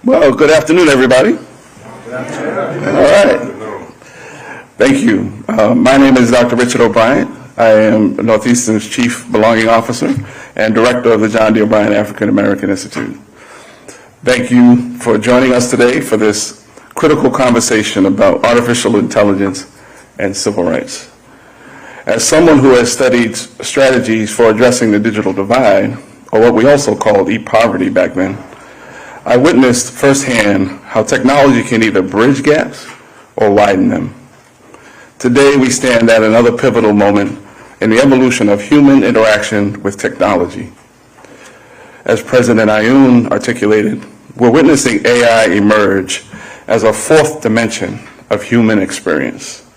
Well, good afternoon, everybody. Good afternoon. All right. Thank you. My name is Dr. Richard O'Brien. I am Northeastern's Chief Belonging Officer and Director of the John D. O'Brien African American Institute. Thank you for joining us today for this critical conversation about artificial intelligence and civil rights. As someone who has studied strategies for addressing the digital divide, or what we also called e-poverty back then, I witnessed firsthand how technology can either bridge gaps or widen them. Today, we stand at another pivotal moment in the evolution of human interaction with technology. As President Ayoun articulated, we're witnessing AI emerge as a fourth dimension of human experience,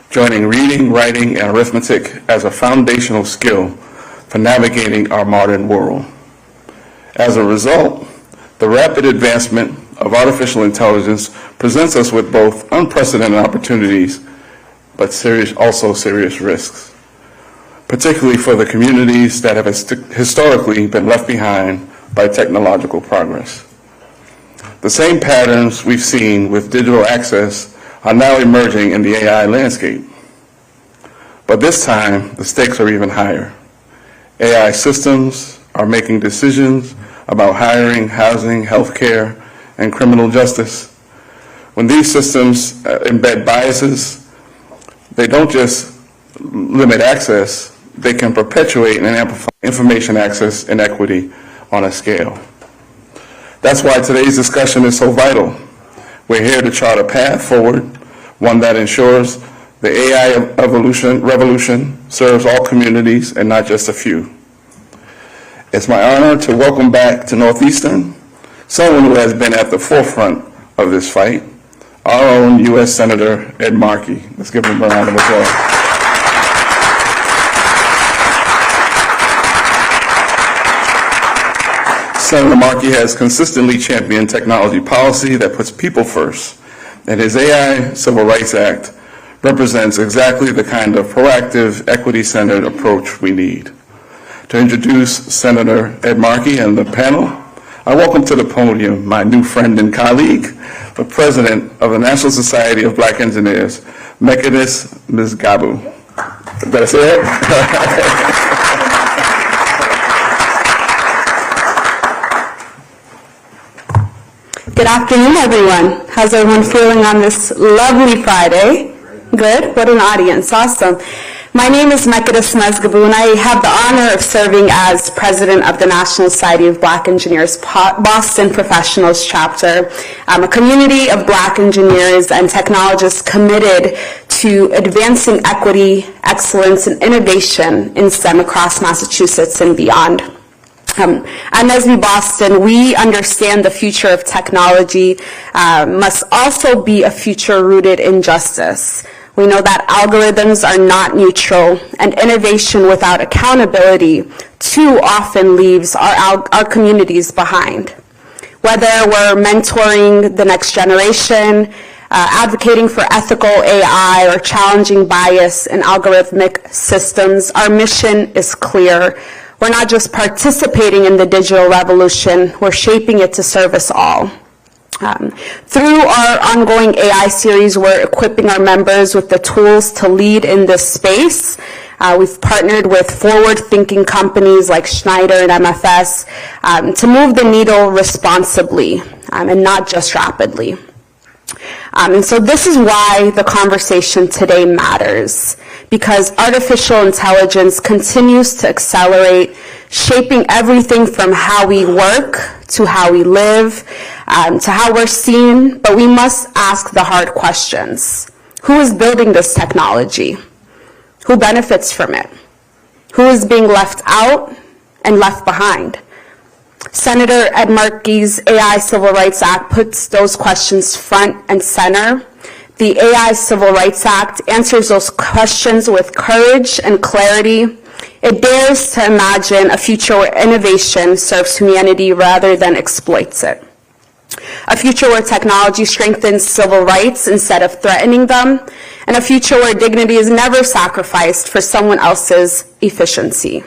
joining reading, writing, and arithmetic as a foundational skill for navigating our modern world. As a result, the rapid advancement of artificial intelligence presents us with both unprecedented opportunities, but also serious risks, particularly for the communities that have historically been left behind by technological progress. The same patterns we've seen with digital access are now emerging in the AI landscape. But this time, the stakes are even higher. AI systems are making decisions about hiring, housing, healthcare, and criminal justice. When these systems embed biases, they don't just limit access, they can perpetuate and amplify information access inequity on a scale. That's why today's discussion is so vital. We're here to chart a path forward, one that ensures the AI revolution serves all communities and not just a few. It's my honor to welcome back to Northeastern someone who has been at the forefront of this fight, our own U.S. Senator Ed Markey. Let's give him a round of applause. Senator Markey has consistently championed technology policy that puts people first, and his AI Civil Rights Act represents exactly the kind of proactive, equity-centered approach we need. To introduce Senator Ed Markey and the panel, I welcome to the podium my new friend and colleague, the President of the National Society of Black Engineers, Mekadis Mezgabu. Did I say it? Good afternoon, everyone. How's everyone feeling on this lovely Friday? Good? What an audience. Awesome. My name is Mekadis Mezgabu, and I have the honor of serving as President of the National Society of Black Engineers Boston Professionals Chapter, a community of Black engineers and technologists committed to advancing equity, excellence, and innovation in STEM across Massachusetts and beyond. At NSBE Boston, we understand the future of technology must also be a future rooted in justice. We know that algorithms are not neutral, and innovation without accountability too often leaves our communities behind. Whether we're mentoring the next generation, advocating for ethical AI, or challenging bias in algorithmic systems, our mission is clear. We're not just participating in the digital revolution, we're shaping it to serve us all. Through our ongoing AI series, we're equipping our members with the tools to lead in this space. We've partnered with forward-thinking companies like Schneider and MFS to move the needle responsibly and not just rapidly. And so this is why the conversation today matters, because artificial intelligence continues to accelerate, shaping everything from how we work to how we live, to how we're seen, but we must ask the hard questions. Who is building this technology? Who benefits from it? Who is being left out and left behind? Senator Ed Markey's AI Civil Rights Act puts those questions front and center. The AI Civil Rights Act answers those questions with courage and clarity. It dares to imagine a future where innovation serves humanity rather than exploits it. A future where technology strengthens civil rights instead of threatening them, and a future where dignity is never sacrificed for someone else's efficiency.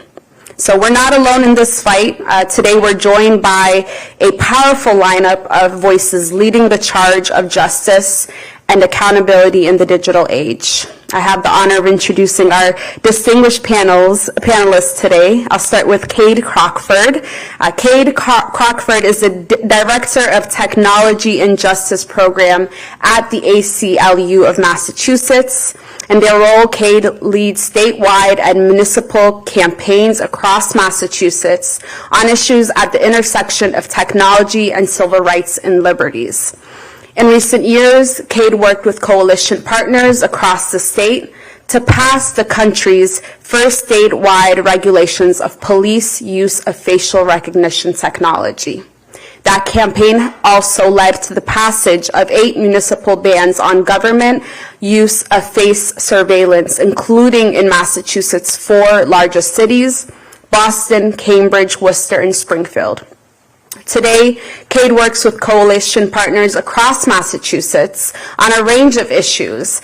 So we're not alone in this fight. Today we're joined by a powerful lineup of voices leading the charge of justice and accountability in the digital age. I have the honor of introducing our distinguished panelists today. I'll start with Cade Crockford. Cade Crockford is the Director of Technology and Justice Program at the ACLU of Massachusetts. In their role, Cade leads statewide and municipal campaigns across Massachusetts on issues at the intersection of technology and civil rights and liberties. In recent years, Cade worked with coalition partners across the state to pass the country's first statewide regulations of police use of facial recognition technology. That campaign also led to the passage of 8 municipal bans on government use of face surveillance, including in Massachusetts' 4 largest cities, Boston, Cambridge, Worcester, and Springfield. Today, Cade works with coalition partners across Massachusetts on a range of issues,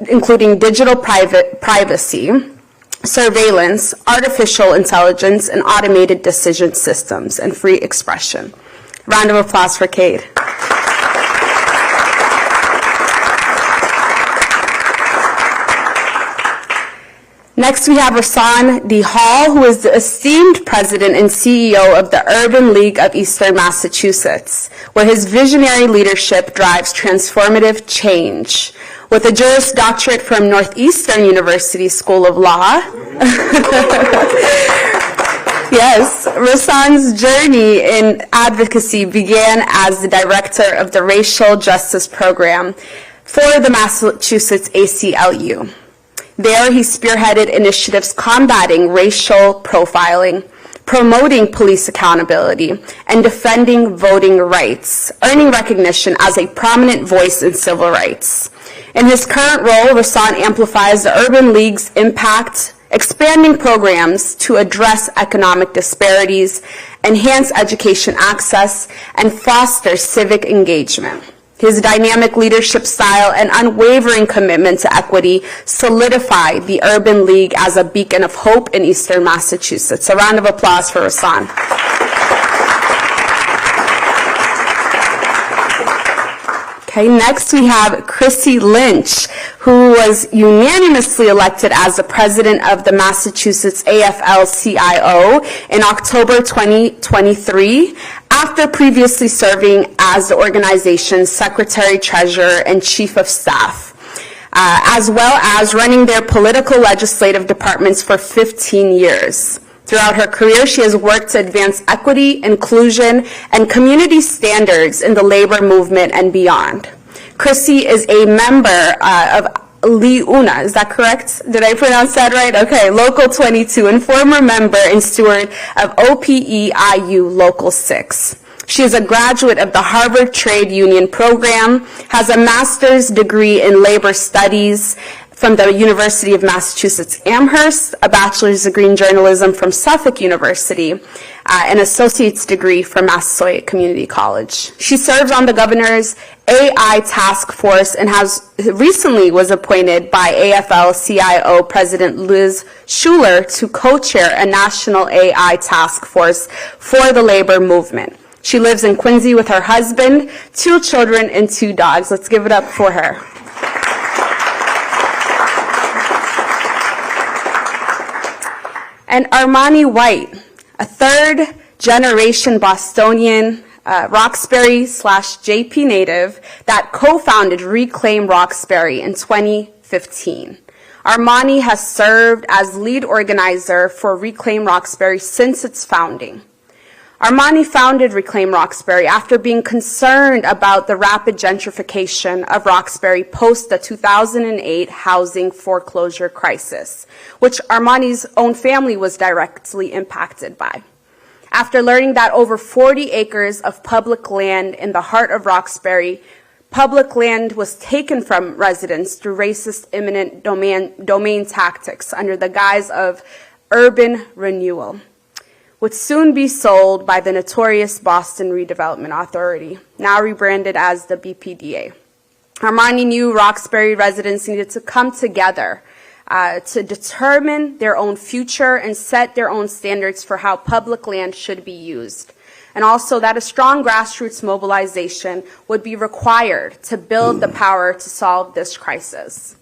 including digital privacy, surveillance, artificial intelligence, and automated decision systems, and free expression. Round of applause for Cade. Next, we have Rahsaan D. Hall, who is the esteemed president and CEO of the Urban League of Eastern Massachusetts, where his visionary leadership drives transformative change. With a Juris Doctorate from Northeastern University School of Law, yes, Rahsaan's journey in advocacy began as the director of the Racial Justice Program for the Massachusetts ACLU. There, he spearheaded initiatives combating racial profiling, promoting police accountability, and defending voting rights, earning recognition as a prominent voice in civil rights. In his current role, Rahsaan amplifies the Urban League's impact, expanding programs to address economic disparities, enhance education access, and foster civic engagement. His dynamic leadership style and unwavering commitment to equity solidify the Urban League as a beacon of hope in Eastern Massachusetts. A round of applause for Rahsaan. Okay, next we have Chrissy Lynch, who was unanimously elected as the president of the Massachusetts AFL-CIO in October 2023, after previously serving as the organization's secretary, treasurer, and chief of staff, as well as running their political legislative departments for 15 years. Throughout her career, she has worked to advance equity, inclusion, and community standards in the labor movement and beyond. Chrissy is a member of LIUNA, is that correct? Did I pronounce that right? Okay, Local 22, and former member and steward of OPEIU Local 6. She is a graduate of the Harvard Trade Union Program, has a master's degree in labor studies from the University of Massachusetts Amherst, a bachelor's degree in journalism from Suffolk University, an associate's degree from Massasoit Community College. She serves on the governor's AI task force and recently was appointed by AFL-CIO President Liz Shuler to co-chair a national AI task force for the labor movement. She lives in Quincy with her husband, 2 children, and 2 dogs. Let's give it up for her. And Armani White, a 3rd-generation Bostonian, Roxbury/JP native that co-founded Reclaim Roxbury in 2015. Armani has served as lead organizer for Reclaim Roxbury since its founding. Armani founded Reclaim Roxbury after being concerned about the rapid gentrification of Roxbury post the 2008 housing foreclosure crisis, which Armani's own family was directly impacted by. After learning that over 40 acres of public land in the heart of Roxbury, public land was taken from residents through racist eminent domain tactics under the guise of urban renewal, would soon be sold by the notorious Boston Redevelopment Authority, now rebranded as the BPDA. Armani knew Roxbury residents needed to come together to determine their own future and set their own standards for how public land should be used. And also that a strong grassroots mobilization would be required to build the power to solve this crisis.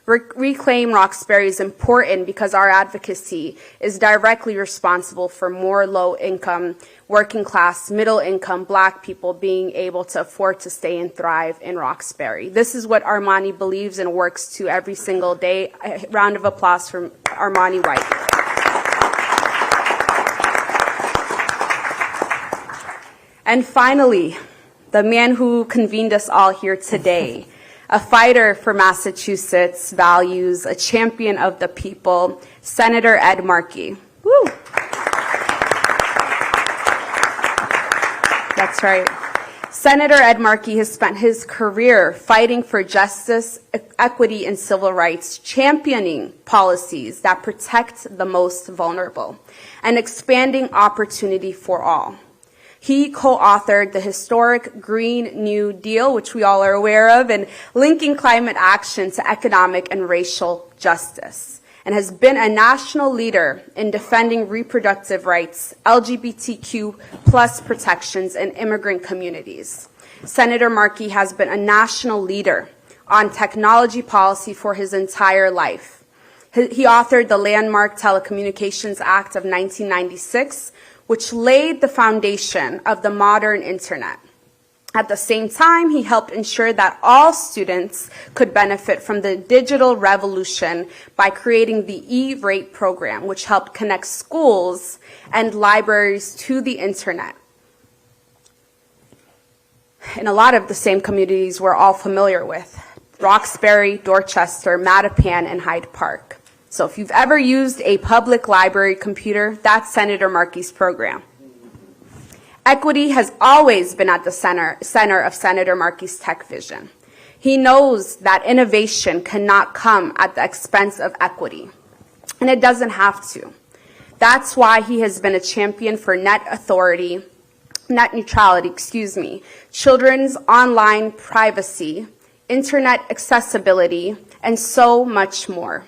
Reclaim Roxbury is important because our advocacy is directly responsible for more low-income, working-class, middle-income Black people being able to afford to stay and thrive in Roxbury. This is what Armani believes and works to every single day. A round of applause for Armani White. And finally, the man who convened us all here today, a fighter for Massachusetts values, a champion of the people, Senator Ed Markey. Woo! That's right. Senator Ed Markey has spent his career fighting for justice, equity, and civil rights, championing policies that protect the most vulnerable, and expanding opportunity for all. He co-authored the historic Green New Deal, which we all are aware of, and linking climate action to economic and racial justice, and has been a national leader in defending reproductive rights, LGBTQ plus protections, and immigrant communities. Senator Markey has been a national leader on technology policy for his entire life. He authored the landmark Telecommunications Act of 1996, which laid the foundation of the modern internet. At the same time, he helped ensure that all students could benefit from the digital revolution by creating the E-Rate program, which helped connect schools and libraries to the internet. In a lot of the same communities we're all familiar with: Roxbury, Dorchester, Mattapan, and Hyde Park. So if you've ever used a public library computer, that's Senator Markey's program. Equity has always been at the center of Senator Markey's tech vision. He knows that innovation cannot come at the expense of equity, and it doesn't have to. That's why he has been a champion for net neutrality, children's online privacy, internet accessibility, and so much more.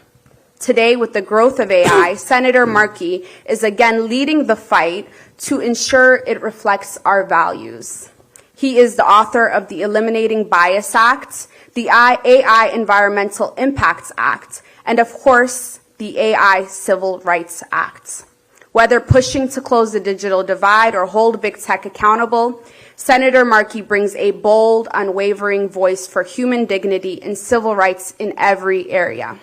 Today, with the growth of AI, Senator Markey is again leading the fight to ensure it reflects our values. He is the author of the Eliminating Bias Act, the AI Environmental Impacts Act, and of course, the AI Civil Rights Act. Whether pushing to close the digital divide or hold big tech accountable, Senator Markey brings a bold, unwavering voice for human dignity and civil rights in every area.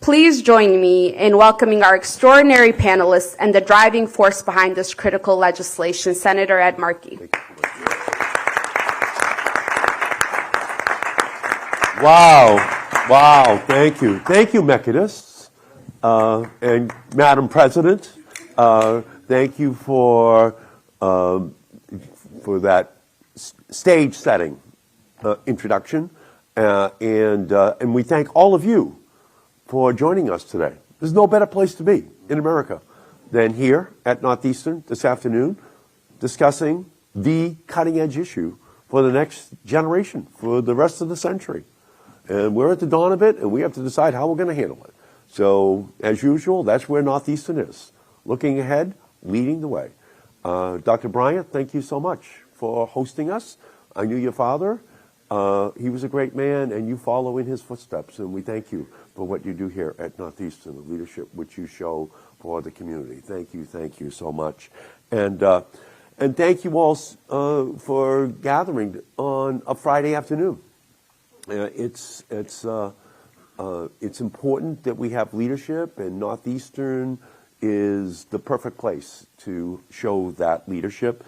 Please join me in welcoming our extraordinary panelists and the driving force behind this critical legislation, Senator Ed Markey. Wow, thank you. Thank you, Mekadis, and Madam President. Thank you for that stage setting introduction, and we thank all of you for joining us today. There's no better place to be in America than here at Northeastern this afternoon, discussing the cutting-edge issue for the next generation, for the rest of the century. And we're at the dawn of it, and we have to decide how we're going to handle it. So, as usual, that's where Northeastern is. Looking ahead, leading the way. Dr. Bryant, thank you so much for hosting us. I knew your father. He was a great man, and you follow in his footsteps, and we thank you for what you do here at Northeastern, the leadership which you show for the community. Thank you so much. And thank you all for gathering on a Friday afternoon. It's important that we have leadership, and Northeastern is the perfect place to show that leadership.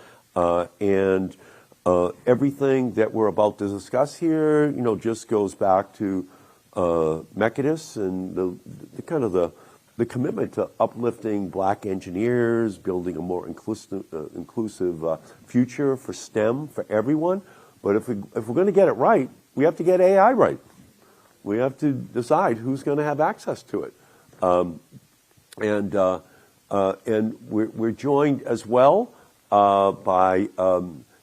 Everything that we're about to discuss here, just goes back to Mekadis and the commitment to uplifting Black engineers, building a more inclusive future for STEM for everyone. But if we're going to get it right, we have to get AI right. We have to decide who's going to have access to it. And we're joined as well by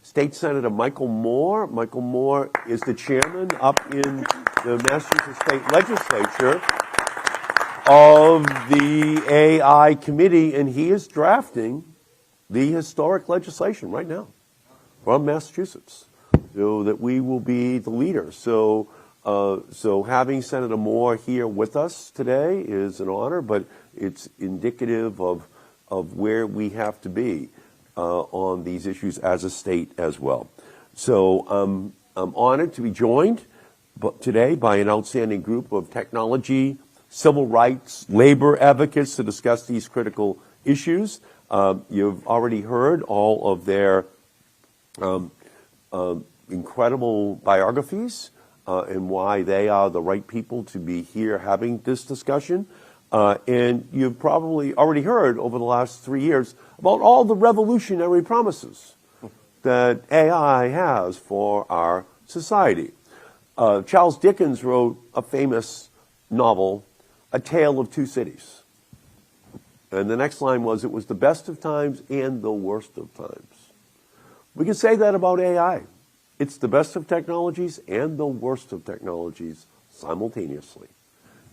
State Senator Michael Moore. Michael Moore is the chairman up in the Massachusetts State Legislature. of the AI committee, and he is drafting the historic legislation right now from Massachusetts, so that we will be the leader. So having Senator Moore here with us today is an honor, but it's indicative of where we have to be on these issues as a state as well. So I'm honored to be joined today by an outstanding group of technology, civil rights, labor advocates to discuss these critical issues. You've already heard all of their incredible biographies and why they are the right people to be here having this discussion. And you've probably already heard over the last 3 years about all the revolutionary promises that AI has for our society. Charles Dickens wrote a famous novel, A Tale of Two Cities. And the next line was, it was the best of times and the worst of times. We can say that about AI. It's the best of technologies and the worst of technologies simultaneously.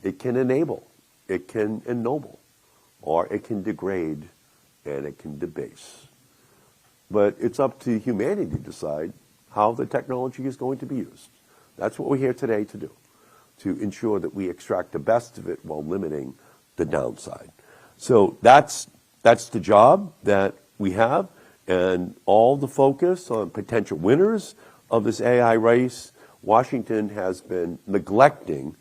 It can enable, it can ennoble, or it can degrade, and it can debase. But it's up to humanity to decide how the technology is going to be used. That's what we're here today to do, to ensure that we extract the best of it while limiting the downside. So that's the job that we have, and all the focus on potential winners of this AI race. Washington has been neglecting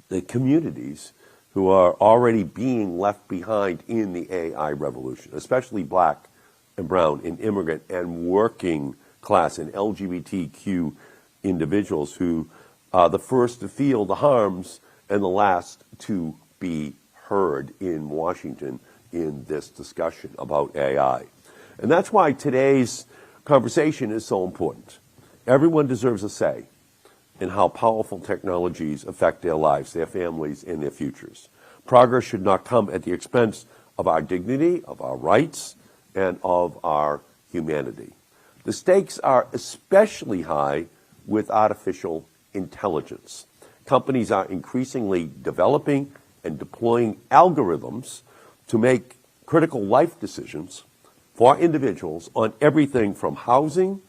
the communities who are already being left behind in the AI revolution, especially black and brown and immigrant and working class and LGBTQ individuals who are the first to feel the harms and the last to be heard in Washington in this discussion about AI. And that's why today's conversation is so important. Everyone deserves a say in how powerful technologies affect their lives, their families, and their futures. Progress should not come at the expense of our dignity, of our rights, and of our humanity. The stakes are especially high with artificial intelligence. Companies are increasingly developing and deploying algorithms to make critical life decisions for individuals on everything from housing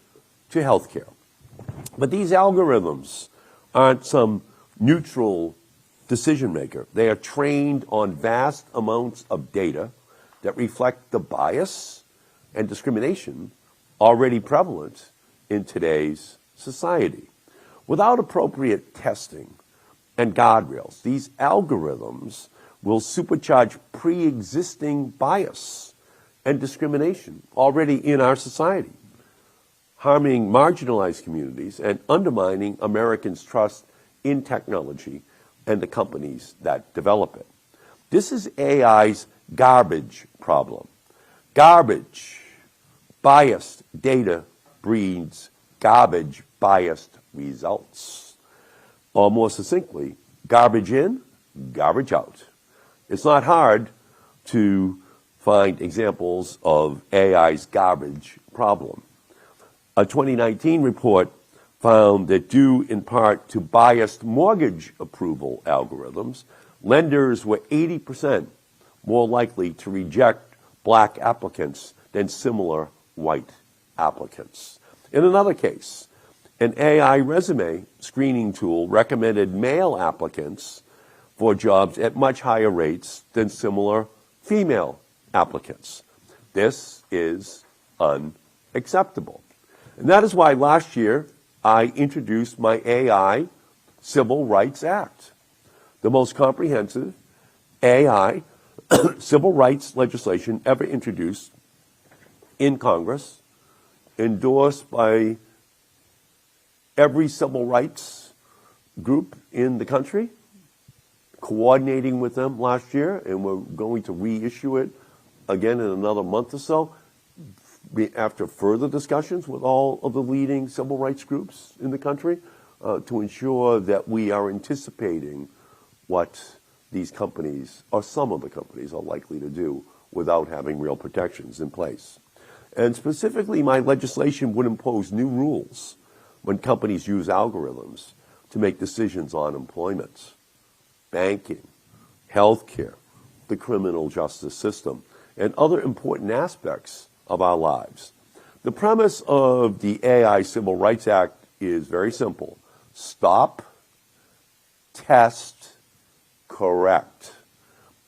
to healthcare. But these algorithms aren't some neutral decision maker. They are trained on vast amounts of data that reflect the bias and discrimination already prevalent in today's society. Without appropriate testing and guardrails, these algorithms will supercharge pre-existing bias and discrimination already in our society, harming marginalized communities and undermining Americans' trust in technology and the companies that develop it. This is AI's garbage problem. Garbage, biased data breeds garbage, biased results. Or more succinctly, garbage in, garbage out. It's not hard to find examples of AI's garbage problem. A 2019 report found that due in part to biased mortgage approval algorithms, lenders were 80% more likely to reject black applicants than similar white applicants. In another case, an AI resume screening tool recommended male applicants for jobs at much higher rates than similar female applicants. This is unacceptable. And that is why last year I introduced my AI Civil Rights Act, the most comprehensive AI civil rights legislation ever introduced in Congress, endorsed by every civil rights group in the country, coordinating with them last year, and we're going to reissue it again in another month or so, after further discussions with all of the leading civil rights groups in the country, to ensure that we are anticipating what these companies, or some of the companies, are likely to do without having real protections in place. And specifically, my legislation would impose new rules when companies use algorithms to make decisions on employment, banking, healthcare, the criminal justice system, and other important aspects of our lives. The premise of the AI Civil Rights Act is very simple. Stop, test, correct.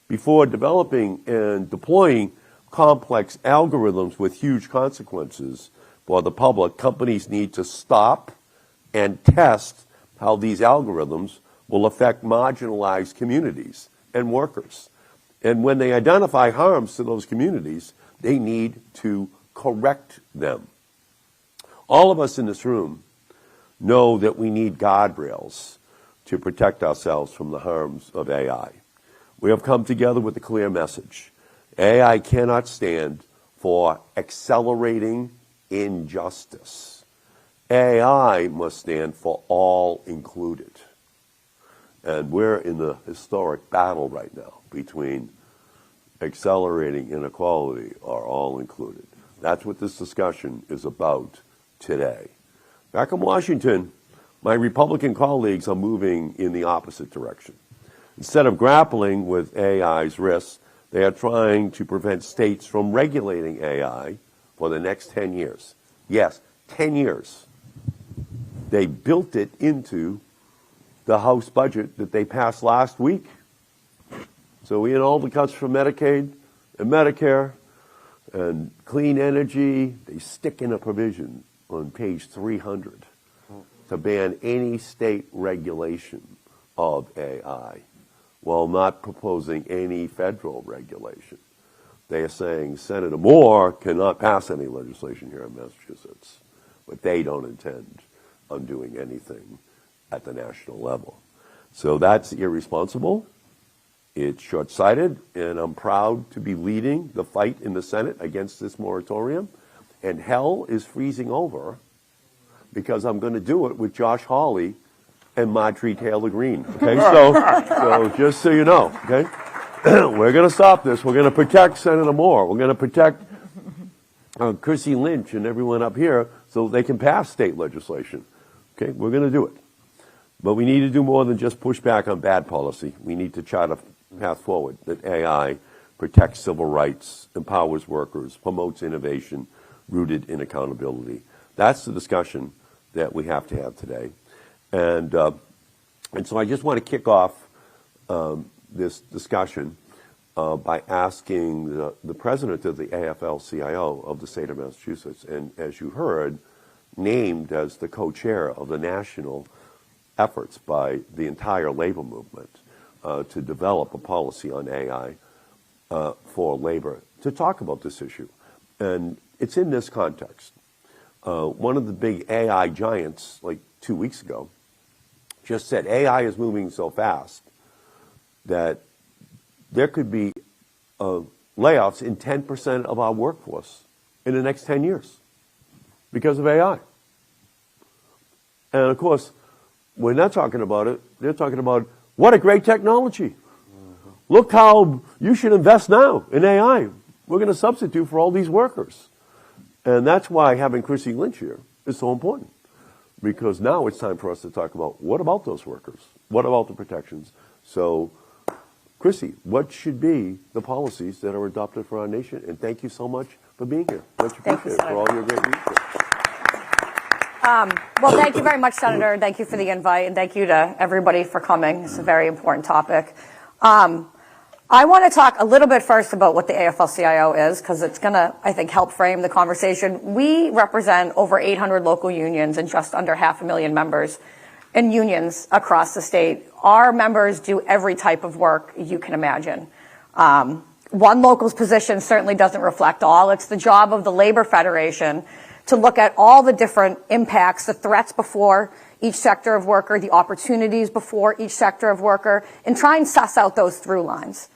Before developing and deploying complex algorithms with huge consequences for the public, companies need to stop and test how these algorithms will affect marginalized communities and workers. And when they identify harms to those communities, they need to correct them. All of us in this room know that we need guardrails to protect ourselves from the harms of AI. We have come together with a clear message. AI cannot stand for accelerating injustice. AI must stand for all included. And we're in the historic battle right now between accelerating inequality or all included. That's what this discussion is about today. Back in Washington, my Republican colleagues are moving in the opposite direction. Instead of grappling with AI's risks, they are trying to prevent states from regulating AI for the next 10 years. Yes, 10 years. They built it into the House budget that they passed last week. So we had all the cuts for Medicaid and Medicare and clean energy. They stick in a provision on page 300 to ban any state regulation of AI, while not proposing any federal regulation. They are saying Senator Moore cannot pass any legislation here in Massachusetts, but they don't intend on doing anything at the national level. So that's irresponsible. It's short-sighted, and I'm proud to be leading the fight in the Senate against this moratorium. And hell is freezing over because I'm going to do it with Josh Hawley and Marjorie Taylor Greene. Okay, so just so you know, okay, we're going to stop this. We're going to protect Senator Moore. We're going to protect Chrissy Lynch and everyone up here so they can pass state legislation. Okay, we're going to do it. But we need to do more than just push back on bad policy. We need to chart a path forward that AI protects civil rights, empowers workers, promotes innovation rooted in accountability. That's the discussion that we have to have today. And so I just want to kick off this discussion by asking the president of the AFL-CIO of the state of Massachusetts, and as you heard, named as the co-chair of the national efforts by the entire labor movement to develop a policy on AI for labor, to talk about this issue. And it's in this context. One of the big AI giants, like 2 weeks ago, just said AI is moving so fast that there could be layoffs in 10% of our workforce in the next 10 years because of AI. And of course, when they're talking about it, they're talking about what a great technology. Look how you should invest now in AI. We're going to substitute for all these workers. And that's why having Chrissy Lynch here is so important. Because now it's time for us to talk about what about those workers? What about the protections? So, Chrissy, what should be the policies that are adopted for our nation? And thank you so much for being here. Much appreciated for all your great leadership. Well, thank you very much, Senator. Thank you for the invite, and thank you to everybody for coming. It's a very important topic. I want to talk a little bit first about what the AFL-CIO is, because it's going to, I think, help frame the conversation. We represent over 800 local unions and just under 500,000 members in unions across the state. Our members do every type of work you can imagine. One local's position certainly doesn't reflect all. It's the job of the Labor Federation to look at all the different impacts, the threats before each sector of worker, the opportunities before each sector of worker, and try and suss out those through lines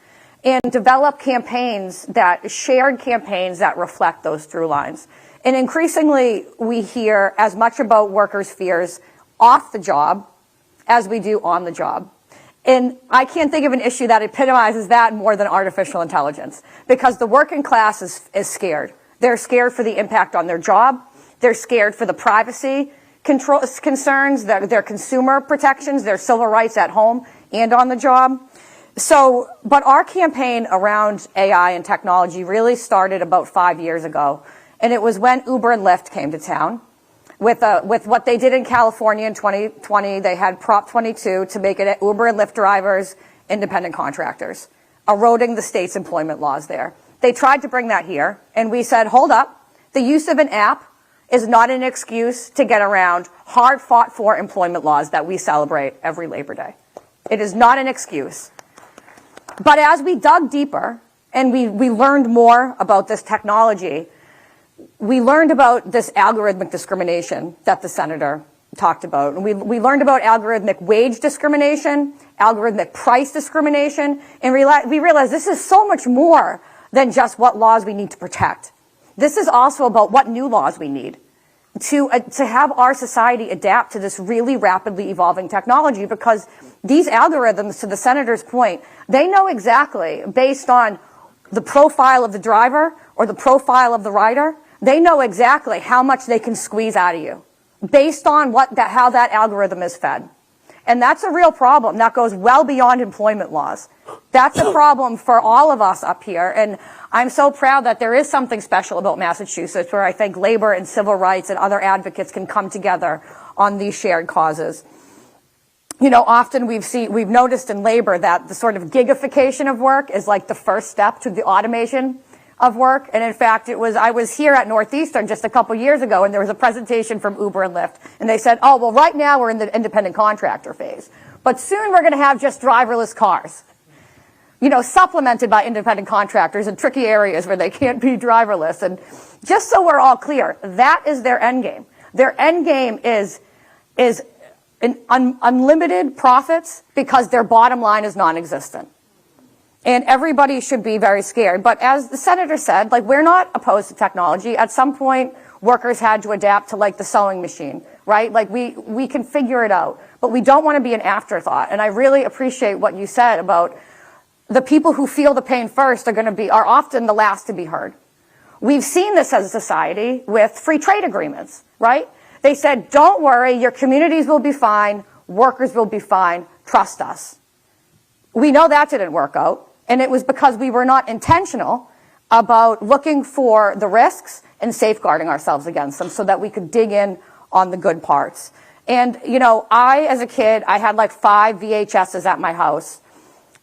and develop campaigns shared campaigns that reflect those through lines. And increasingly, we hear as much about workers' fears off the job as we do on the job. And I can't think of an issue that epitomizes that more than artificial intelligence, because the working class is scared. They're scared for the impact on their job. They're scared for the privacy concerns, their consumer protections, their civil rights at home and on the job. But our campaign around AI and technology really started about 5 years ago. And it was when Uber and Lyft came to town. With what they did in California in 2020, they had Prop 22 to make it Uber and Lyft drivers independent contractors, eroding the state's employment laws there. They tried to bring that here, and we said, hold up, the use of an app is not an excuse to get around hard-fought-for employment laws that we celebrate every Labor Day. It is not an excuse. But as we dug deeper and we learned more about this technology, we learned about this algorithmic discrimination that the senator talked about. And we learned about algorithmic wage discrimination, algorithmic price discrimination, and we realized this is so much more than just what laws we need to protect. This is also about what new laws we need to have our society adapt to this really rapidly evolving technology, because these algorithms, to the senator's point, they know exactly, based on the profile of the driver or the profile of the rider, they know exactly how much they can squeeze out of you based on how that algorithm is fed. And that's a real problem. That goes well beyond employment laws. That's a problem for all of us up here. And I'm so proud that there is something special about Massachusetts, where I think labor and civil rights and other advocates can come together on these shared causes. You know, often we've noticed in labor that the sort of gigification of work is like the first step to the automation of work. And in fact, I was here at Northeastern just a couple years ago, and there was a presentation from Uber and Lyft, and they said, oh, well, right now we're in the independent contractor phase, but soon we're going to have just driverless cars, you know, supplemented by independent contractors in tricky areas where they can't be driverless. And just so we're all clear, that is their end game. Their end game is unlimited profits, because their bottom line is non-existent. And everybody should be very scared. But as the senator said, like, we're not opposed to technology. At some point, workers had to adapt to, like, the sewing machine, right? Like, we can figure it out. But we don't want to be an afterthought. And I really appreciate what you said about the people who feel the pain first are often the last to be heard. We've seen this as a society with free trade agreements, right? They said, don't worry, your communities will be fine, workers will be fine, trust us. We know that didn't work out. And it was because we were not intentional about looking for the risks and safeguarding ourselves against them so that we could dig in on the good parts. And, you know, as a kid, I had like 5 VHSs at my house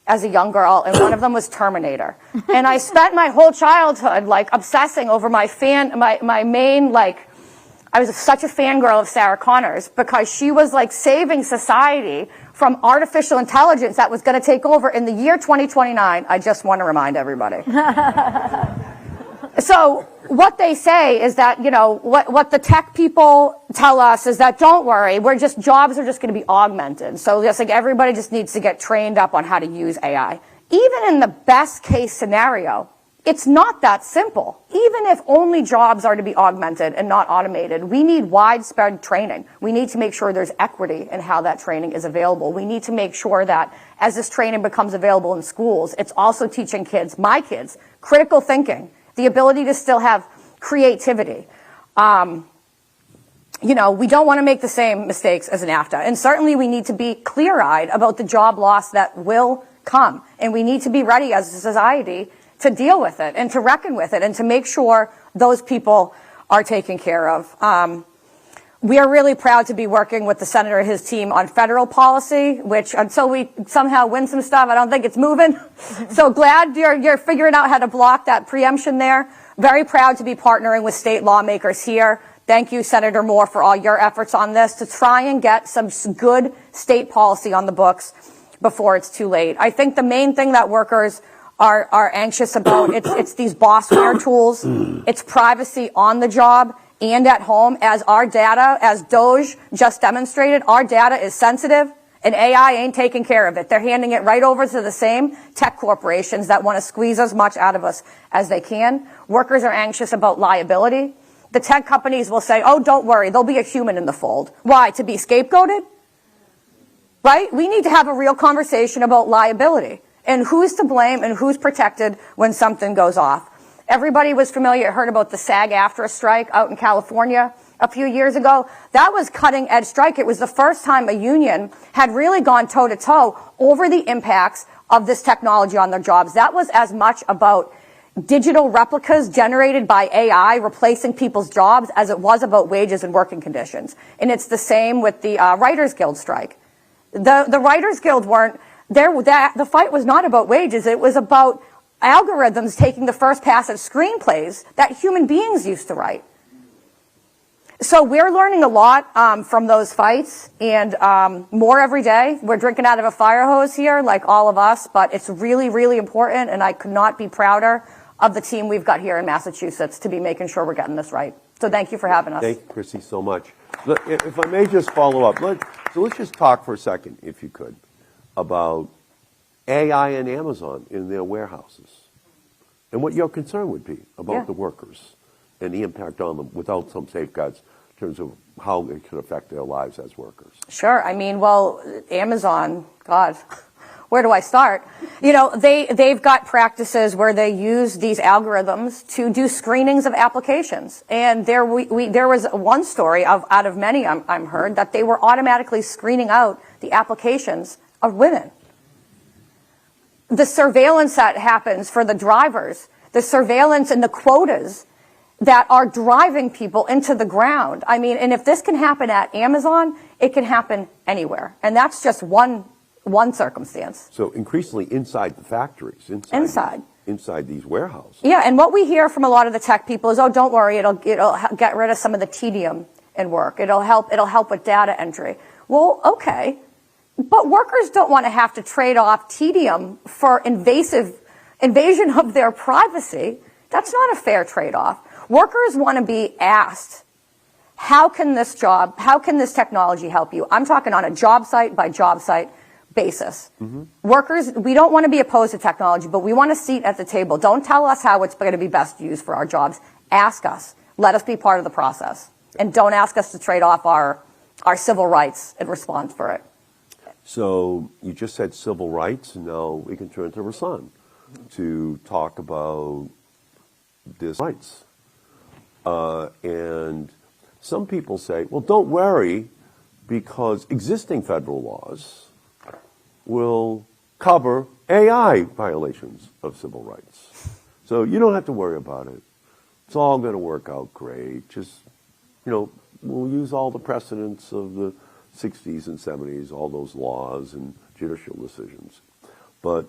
as a young girl, and one of them was Terminator. And I spent my whole childhood, like, obsessing over my main, like, I was such a fangirl of Sarah Connors, because she was, like, saving society from artificial intelligence that was going to take over in the year 2029. I just want to remind everybody. So what they say is that, you know, what the tech people tell us is that, don't worry, jobs are just going to be augmented. So just like everybody just needs to get trained up on how to use AI. Even in the best case scenario, it's not that simple. Even if only jobs are to be augmented and not automated, we need widespread training. We need to make sure there's equity in how that training is available. We need to make sure that as this training becomes available in schools, it's also teaching kids, my kids, critical thinking, the ability to still have creativity. You know, we don't want to make the same mistakes as an NAFTA. And certainly we need to be clear-eyed about the job loss that will come. And we need to be ready as a society to deal with it and to reckon with it and to make sure those people are taken care of. We are really proud to be working with the senator and his team on federal policy, which until we somehow win some stuff, I don't think it's moving. So glad you're figuring out how to block that preemption there. Very proud to be partnering with state lawmakers here. Thank you, Senator Moore, for all your efforts on this to try and get some good state policy on the books before it's too late. I think the main thing that workers are anxious about, it's these bossware tools, it's privacy on the job and at home. As our data, as DOJ just demonstrated, our data is sensitive and AI ain't taking care of it. They're handing it right over to the same tech corporations that want to squeeze as much out of us as they can. Workers are anxious about liability. The tech companies will say, oh, don't worry, there'll be a human in the fold. Why? To be scapegoated? Right? We need to have a real conversation about liability and who's to blame and who's protected when something goes off. Everybody was heard about the SAG-AFTRA strike out in California. a few years ago. That was cutting edge strike. It was the first time a union had really gone toe to toe over the impacts of this technology on their jobs. That was as much about digital replicas generated by AI replacing people's jobs as it was about wages and working conditions. And it's the same with the Writers Guild strike. The Writers Guild weren't there. The fight was not about wages. It was about algorithms taking the first pass at screenplays that human beings used to write. So we're learning a lot from those fights, and more every day. We're drinking out of a fire hose here, like all of us, but it's really, really important, and I could not be prouder of the team we've got here in Massachusetts to be making sure we're getting this right. So thank you for having us. Thank you, Chrissy, so much. If I may just follow up, let's just talk for a second, if you could, about AI and Amazon in their warehouses and what your concern would be about the workers and the impact on them without some safeguards in terms of how it could affect their lives as workers. Sure. I mean, well, Amazon, God, where do I start? You know, they've got practices where they use these algorithms to do screenings of applications. And there was one story out of many I'm heard that they were automatically screening out the applications of women. The surveillance that happens for the drivers, the surveillance and the quotas that are driving people into the ground. I mean, and if this can happen at Amazon, it can happen anywhere. And that's just one circumstance. So increasingly inside the factories, inside these warehouses. Yeah, and what we hear from a lot of the tech people is, oh, don't worry, it'll get rid of some of the tedium in work. It'll help with data entry. Well, okay, but workers don't want to have to trade off tedium for invasion of their privacy. That's not a fair trade-off. Workers want to be asked, how can this technology help you? I'm talking on a job site by job site basis. Workers, we don't want to be opposed to technology, but we want a seat at the table. Don't tell us how it's going to be best used for our jobs. Ask us. Let us be part of the process. And don't ask us to trade off our civil rights in response for it. So you just said civil rights, and now we can turn to Rasan to talk about this rights. And some people say, well, don't worry, because existing federal laws will cover AI violations of civil rights. So you don't have to worry about it. It's all going to work out great. Just, we'll use all the precedents of the 60s and 70s, all those laws and judicial decisions. But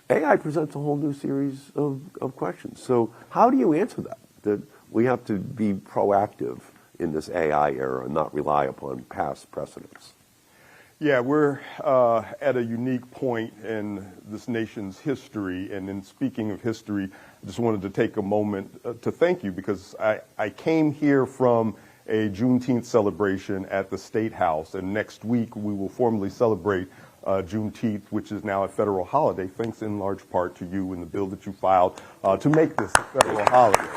AI presents a whole new series of questions. So how do you answer that? That we have to be proactive in this AI era and not rely upon past precedents. Yeah, we're at a unique point in this nation's history. And in speaking of history, I just wanted to take a moment to thank you, because I came here from a Juneteenth celebration at the State House. And next week we will formally celebrate Juneteenth, which is now a federal holiday, thanks in large part to you and the bill that you filed to make this a federal holiday.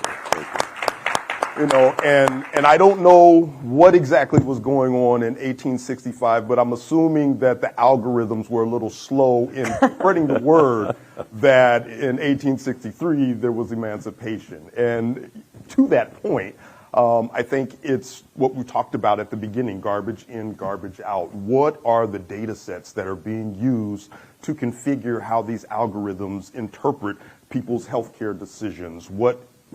And I don't know what exactly was going on in 1865, but I'm assuming that the algorithms were a little slow in spreading the word that in 1863 there was emancipation. And to that point, I think it's what we talked about at the beginning, garbage in, garbage out. What are the data sets that are being used to configure how these algorithms interpret people's healthcare decisions?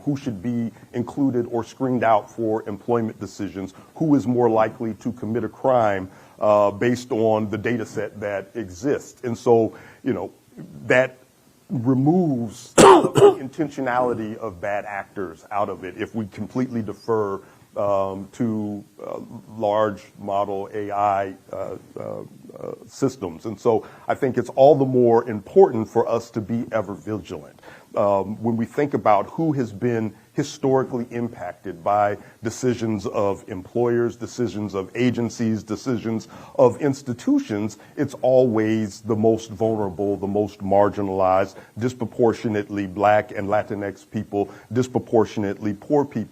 Who should be included or screened out for employment decisions? Who is more likely to commit a crime based on the data set that exists? And so, that removes the intentionality of bad actors out of it if we completely defer to large model AI systems. And so I think it's all the more important for us to be ever vigilant. When we think about who has been historically impacted by decisions of employers, decisions of agencies, decisions of institutions, it's always the most vulnerable, the most marginalized, disproportionately Black and Latinx people, disproportionately poor people.